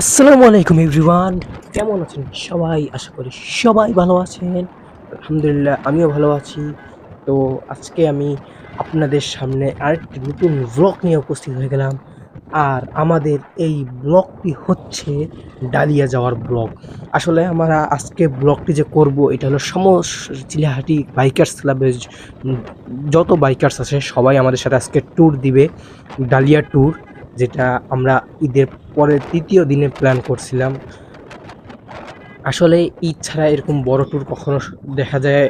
আসসালামু আলাইকুম এভরিওয়ান, কেমন আছেন সবাই? আশা করি সবাই ভালো আছেন। আলহামদুলিল্লাহ আমিও ভালো আছি। তো আজকে আমি আপনাদের সামনে আরেকটি নতুন ব্লগ নিয়ে উপস্থিত হয়ে গেলাম। আর আমাদের এই ব্লগটি হচ্ছে ডালিয়া যাওয়ার ব্লগ। আসলে আমরা আজকে ব্লগটি যে করব এটা হলো চিলাহাটি বাইকার্স ক্লাবের উম যত বাইকার্স আছে সবাই আমাদের সাথে আজকে ট্যুর দিবে, ডালিয়া ট্যুর। যেটা আমরা ঈদের পরের ৩য় দিনে প্ল্যান করছিলাম। আসলে ঈদ ছাড়া এরকম বড় ট্যুর কখনো দেখা যায়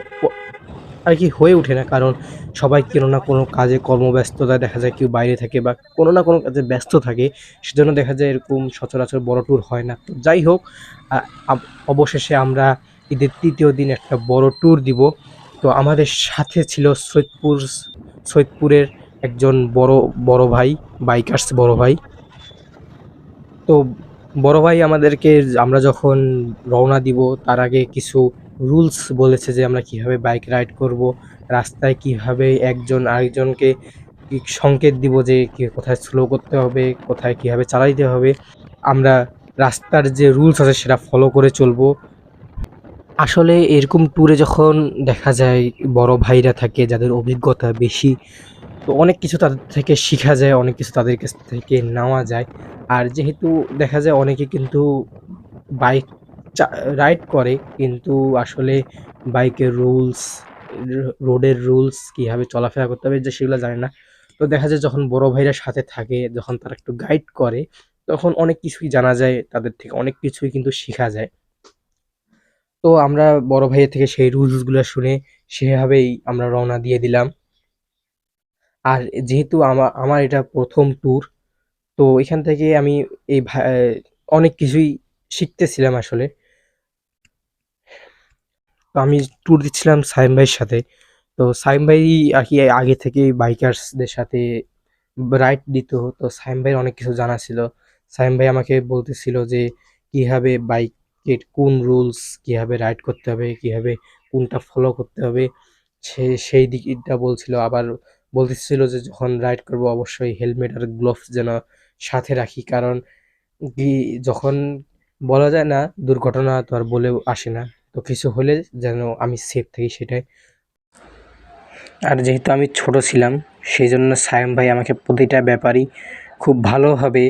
আর কি হয়ে ওঠে না। কারণ সবাই কোনো না কোনো কাজে কর্মব্যস্ততায় দেখা যায় কেউ বাইরে থাকে বা কোনো না কোনো কাজে ব্যস্ত থাকে। সেজন্য দেখা যায় এরকম সচরাচর বড় ট্যুর হয় না। তো যাই হোক, আ আব অবশেষে আমরা ঈদের ৩য় দিন একটা বড় ট্যুর দিব। তো আমাদের সাথে ছিল সৈয়দপুরের একজন বড় ভাই, বাইকার্স বড় ভাই। তো বড় ভাই আমাদেরকে আমরা যখন রওনা দিব তার আগে কিছু রুলস বলেছে যে আমরা কিভাবে বাইক রাইড করব, রাস্তায় কিভাবে একজন আরেকজনকে সংকেত দিব যে কোথায় স্লো করতে হবে, কোথায় কিভাবে চালাইতে হবে। আমরা রাস্তার যে রুলস আছে সেটা ফলো করে চলবো। আসলে এরকম ট্যুরে যখন দেখা যায় বড় ভাইরা থাকে যাদের অভিজ্ঞতা বেশি, তো অনেক কিছু তাদের থেকে শিখা যায়, অনেক কিছু তাদের কাছ থেকে নেওয়া যায়। আর যেহেতু দেখা যায় অনেকে কিন্তু বাইক চা রাইড করে কিন্তু আসলে বাইকের রুলস, রোডের রুলস কিভাবে চলাফেরা করতে হবে যে সেগুলো জানে না। তো দেখা যায় যখন বড় ভাইরা সাথে থাকে, যখন তারা একটু গাইড করে, তখন অনেক কিছুই জানা যায়, তাদের থেকে অনেক কিছুই কিন্তু শিখা যায়। তো আমরা বড় ভাইয়ের থেকে সেই রুলসগুলা শুনে সেভাবেই আমরা রওনা দিয়ে দিলাম। আর যেহেতু আমার এটা ১ম ট্যুর, তো এখান থেকে আমি এই অনেক কিছুই শিখতেছিলাম আসলে। তো আমি ট্যুর দিচ্ছিলাম সায়েম ভাইয়ের সাথে। তো সায়েম ভাই আরকি আগে থেকেই বাইকার্সদের সাথে রাইড দিত। তো সায়েম ভাইয়ের অনেক কিছু জানা ছিল। সায়েম ভাই আমাকে বলতেছিল যে কিভাবে বাইকের কোন রুলস, কিভাবে রাইড করতে হবে, কিভাবে কোনটা ফলো করতে হবে। সেই দিকটা বলছিল। আবার বলতেছিল যে যখন রাইড করব অবশ্যই হেলমেট আর গ্লোভস যেন সাথে রাখি। কারণ কি, যখন বলা যায় না দুর্ঘটনা তো আর বলেও আসে না। তো কিছু হলে যেন আমি সেফ থাকি সেটাই। আর যেহেতু আমি ছোট ছিলাম সেইজন্য সায়েম ভাই আমাকে প্রতিটা ব্যাপারই খুব ভালোভাবে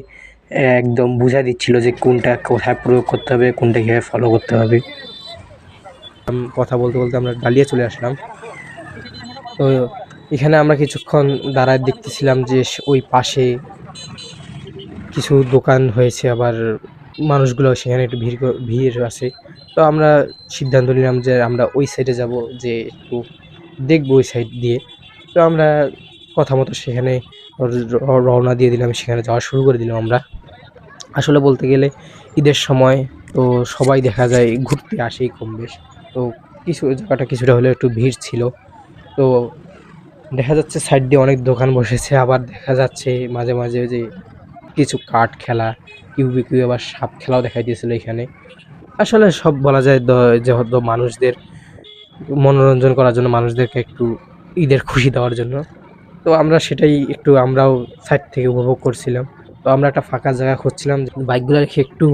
একদম বুঝায় দিচ্ছিল যে কোনটা কোথায় প্রয়োগ করতে হবে, কোনটা কীভাবে ফলো করতে হবে। কথা বলতে, বলতে আমরা ডালিয়া চলে আসলাম। তো এখানে আমরা কিছুক্ষণ দাঁড়ায় দেখতেছিলাম যে ওই পাশে কিছু দোকান হয়েছে, আবার মানুষগুলো সেখানে একটু ভিড় আছে। তো আমরা সিদ্ধান্ত নিলাম যে আমরা ওই সাইডে যাবো, যে একটু দেখবো ওই সাইড দিয়ে। তো আমরা কথা মতো সেখানে রওনা দিয়ে দিলাম, সেখানে যাওয়া শুরু করে দিলাম আমরা। আসলে বলতে গেলে ঈদের সময় তো সবাই দেখা যায় ঘুরতে আসেই কমবেশ। তো কিছু জায়গাটা কিছুটা হলেও একটু ভিড় ছিল। তো দেখা যাচ্ছে সাইড দিয়ে অনেক দোকান বসেছে, আবার দেখা যাচ্ছে মাঝে, মাঝে যে কিছু কার্ড খেলা, কিউ আবার সাপ খেলাও দেখাই দিয়েছিল এখানে। আসলে সব বলা যায় যেহেতু মানুষদের মনোরঞ্জন করার জন্য, মানুষদেরকে একটু ঈদের খুশি দেওয়ার জন্য। তো আমরা সেটাই একটু আমরাও সাইড থেকে উপভোগ করছিলাম। তো আমরা একটা ফাঁকা জায়গা খুঁজছিলাম যে বাইকগুলো রেখে একটু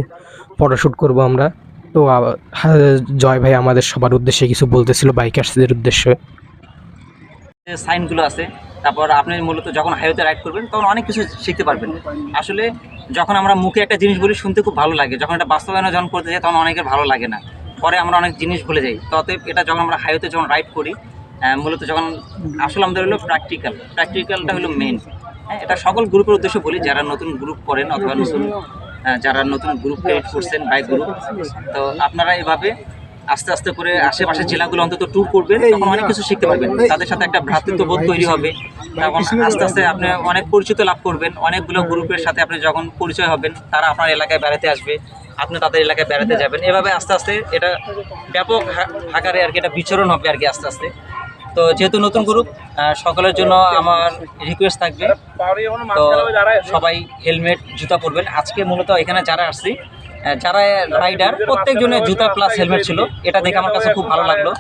ফটোশুট করবো আমরা। তো জয় ভাই আমাদের সবার উদ্দেশ্যে কিছু বলতেছিল, বাইকার্সদের উদ্দেশ্যে। যে সাইনগুলো আছে, তারপর আপনি মূলত যখন হাইওয়েতে রাইড করবেন তখন অনেক কিছু শিখতে পারবেন। আসলে যখন আমরা মুখে একটা জিনিস বলি শুনতে খুব ভালো লাগে, যখন এটা বাস্তবায়নে যখন করতে যাই তখন অনেকের ভালো লাগে না, পরে আমরা অনেক জিনিস ভুলে যাই। তো অতএব এটা যখন আমরা হাইওয়েতে যখন রাইড করি, মূলত যখন আসলে আমাদের হলো প্র্যাকটিক্যালটা হলো মেন। হ্যাঁ, এটা সকল গ্রুপের উদ্দেশ্যে বলি, যারা নতুন গ্রুপ করেন অথবা নতুন যারা নতুন গ্রুপ ক্রিয়েট করছেন, বাইক গ্রুপ। তো আপনারা এভাবে আস্তে আস্তে করে আশেপাশের জেলাগুলো অন্তত ট্যুর করবেন, তখন অনেক কিছু শিখতে পারবেন, তাদের সাথে একটা ভ্রাতৃত্ববোধ তৈরি হবে। তখন আস্তে আস্তে আপনি অনেক পরিচিত লাভ করবেন, অনেকগুলো গ্রুপের সাথে আপনি যখন পরিচয় হবেন, তারা আপনার এলাকায় বেড়াতে আসবে, আপনি তাদের এলাকায় বেড়াতে যাবেন। এভাবে আস্তে আস্তে এটা ব্যাপক আকারে আর কি এটা বিচরণ হবে আর কি আস্তে আস্তে। তো যেহেতু নতুন গ্রুপ, সকলের জন্য আমার রিকোয়েস্ট থাকবে, তো সবাই হেলমেট জুতা পরবেন। আজকে মূলত এখানে যারা আসছি, যারা রাইডার প্রত্যেকজনের জুতা প্লাস হেলমেট ছিল, এটা দেখে আমার কাছে খুব ভালো লাগলো।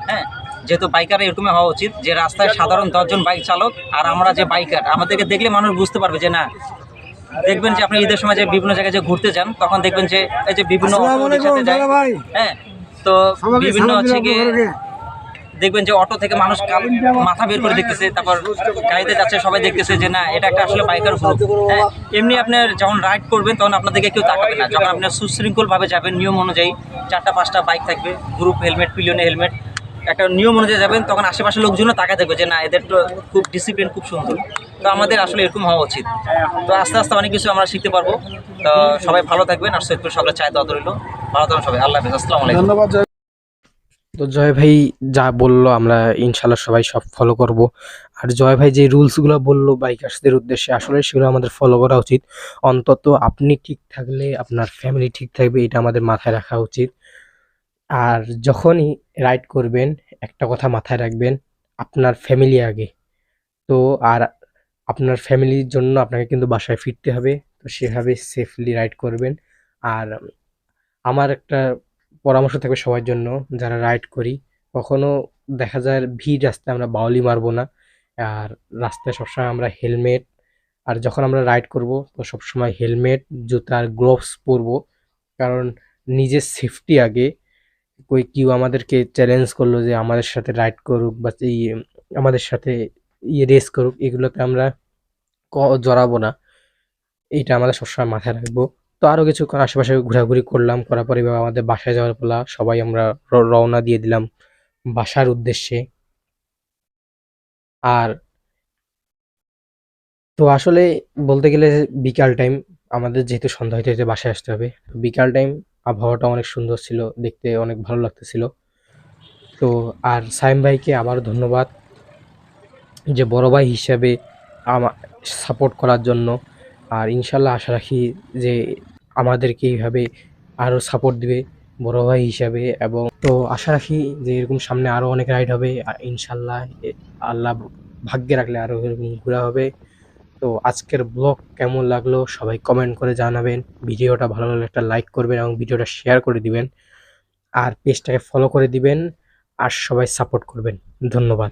হ্যাঁ, যেহেতু বাইকার এরকমই হওয়া উচিত যে রাস্তায় সাধারণ 10 জন বাইক চালক আর আমরা যে বাইকার, আমাদেরকে দেখলে মানুষ বুঝতে পারবে যে না, দেখবেন যে আপনি ঈদের সময় যে বিভিন্ন জায়গায় যে ঘুরতে যান, তখন দেখবেন যে এই যে বিভিন্ন অটোর সাথে যায়, হ্যাঁ, তো বিভিন্ন হচ্ছে গিয়ে দেখবেন যে অটো থেকে মানুষ মাথা বের করে দেখতেছে, তারপর গাড়িতে যাচ্ছে সবাই দেখতেছে যে না এটা একটা আসলে বাইকার গ্রুপ। হ্যাঁ, এমনি আপনার যখন রাইড করবেন তখন আপনাদেরকে কেউ তাকাবে না, যখন আপনার সুশৃঙ্খলভাবে যাবেন নিয়ম অনুযায়ী, 4টা 5টা বাইক থাকবে, গ্রুপ হেলমেট, পিলিয়নে হেলমেট, একটা নিয়ম অনুযায়ী যাবেন, তখন আশেপাশের লোকজনও তাকায় দেখবে যে না এদের তো খুব ডিসিপ্লিন, খুব সুন্দর। তো আমাদের আসলে এরকম হওয়া উচিত। তো আস্তে আস্তে অনেক কিছু আমরা শিখতে পারবো। তো সবাই ভালো থাকবেন, আর সৈয়দপুর সকলের চায় দোয়া রইল। ভালো থাকবেন সবাই, আল্লাহ হাফেজ, আসসালামু আলাইকুম। ধন্যবাদ। তো জয় ভাই যা বললো আমরা ইনশাল্লাহ সবাই সব ফলো করব। আর জয় ভাই যে রুলসগুলো বললো বাইকার্সদের উদ্দেশ্যে, আসলে সেগুলো আমাদের ফলো করা উচিত। অন্তত আপনি ঠিক থাকলে আপনার ফ্যামিলি ঠিক থাকবে, এটা আমাদের মাথায় রাখা উচিত। আর যখনই রাইড করবেন একটা কথা মাথায় রাখবেন, আপনার ফ্যামিলি আগে। তো আর আপনার ফ্যামিলির জন্য আপনাকে কিন্তু বাসায় ফিরতে হবে, তো সেভাবে সেফলি রাইড করবেন। আর আমার একটা পরামর্শ থাকবে সবার জন্য, যারা রাইড করি কখনো দেখা যায় ভিড় রাস্তায় আমরা বাউলি মারবো না। আর রাস্তায় সবসময় আমরা হেলমেট, আর যখন আমরা রাইড করব তো সবসময় হেলমেট, জুতা আর গ্লোভস পরবো। কারণ নিজের সেফটি আগে। কেউ আমাদেরকে চ্যালেঞ্জ করলো যে আমাদের সাথে রাইড করুক বা আমাদের সাথে রেস করুক, এগুলোতে আমরা জড়াবো না। এইটা আমাদের সবসময় মাথায় রাখবো। তো আরো কিছুক্ষণ আশেপাশে ঘোরাঘুরি করলাম, করার পরে এবার আমাদের বাসায় যাওয়ার পালা। সবাই আমরা রওনা দিয়ে দিলাম বাসার উদ্দেশ্যে। আর তো আসলে বলতে গেলে বিকাল টাইম, আমাদের যেহেতু সন্ধ্যা হইতে হইতে বাসায় আসতে হবে, তো বিকাল টাইম আবহাওয়াটা অনেক সুন্দর ছিল, দেখতে অনেক ভালো লাগতেছিল। তো আর সাইম ভাইকে আবার ধন্যবাদ যে বড় ভাই হিসাবে সাপোর্ট করার জন্য। আর ইনশাল্লাহ আশা রাখি যে আমাদেরকে এইভাবে আরও সাপোর্ট দিবে বড় ভাই হিসাবে। এবং তো আশা রাখি যে এরকম সামনে আরও অনেক রাইড হবে, আর ইনশাল্লাহ আল্লাহ ভাগ্যে রাখলে আরও এরকম ঘোরা হবে। তো আজকের ব্লগ কেমন লাগলো সবাই কমেন্ট করে জানাবেন। ভিডিওটা ভালো লাগলে একটা লাইক করবেন এবং ভিডিওটা শেয়ার করে দিবেন, আর পেজটাকে ফলো করে দিবেন, আর সবাই সাপোর্ট করবেন। ধন্যবাদ।